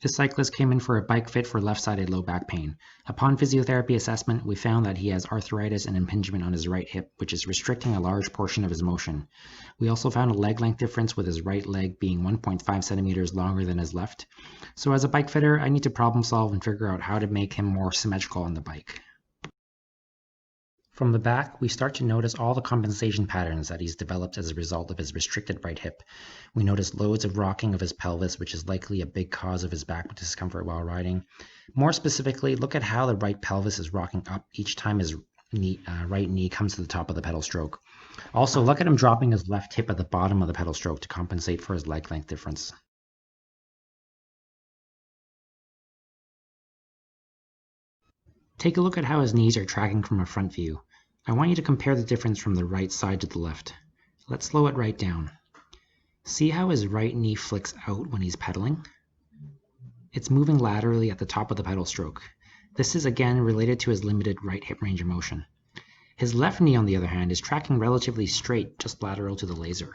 This cyclist came in for a bike fit for left-sided low back pain. Upon physiotherapy assessment, we found that he has arthritis and impingement on his right hip, which is restricting a large portion of his motion. We also found a leg length difference with his right leg being 1.5 centimeters longer than his left. So as a bike fitter, I need to problem solve and figure out how to make him more symmetrical on the bike. From the back, we start to notice all the compensation patterns that he's developed as a result of his restricted right hip. We notice loads of rocking of his pelvis, which is likely a big cause of his back discomfort while riding. More specifically, look at how the right pelvis is rocking up each time his right knee comes to the top of the pedal stroke. Also, look at him dropping his left hip at the bottom of the pedal stroke to compensate for his leg length difference. Take a look at how his knees are tracking from a front view. I want you to compare the difference from the right side to the left. Let's slow it right down. See how his right knee flicks out when he's pedaling? It's moving laterally at the top of the pedal stroke. This is again related to his limited right hip range of motion. His left knee, on the other hand, is tracking relatively straight, just lateral to the laser.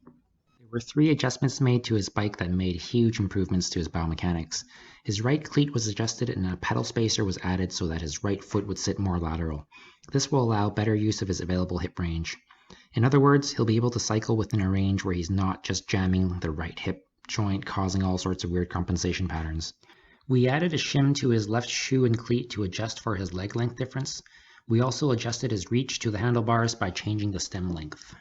There were 3 adjustments made to his bike that made huge improvements to his biomechanics. His right cleat was adjusted and a pedal spacer was added so that his right foot would sit more lateral. This will allow better use of his available hip range. In other words, he'll be able to cycle within a range where he's not just jamming the right hip joint, causing all sorts of weird compensation patterns. We added a shim to his left shoe and cleat to adjust for his leg length difference. We also adjusted his reach to the handlebars by changing the stem length.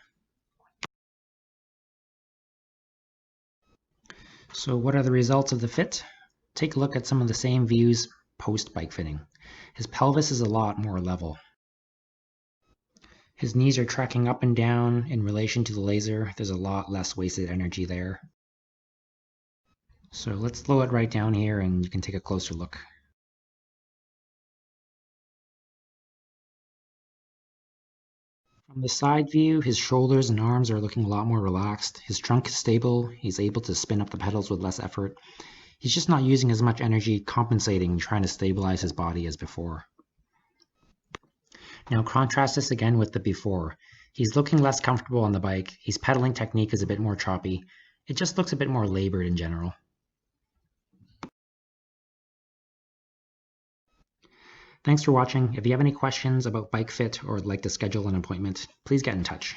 So what are the results of the fit? Take a look at some of the same views post-bike fitting. His pelvis is a lot more level. His knees are tracking up and down in relation to the laser. There's a lot less wasted energy there. So let's slow it right down here and you can take a closer look. From the side view, his shoulders and arms are looking a lot more relaxed. His trunk is stable. He's able to spin up the pedals with less effort. He's just not using as much energy compensating, trying to stabilize his body as before. Now contrast this again with the before. He's looking less comfortable on the bike. His pedaling technique is a bit more choppy. It just looks a bit more labored in general. Thanks for watching. If you have any questions about bike fit or would like to schedule an appointment, please get in touch.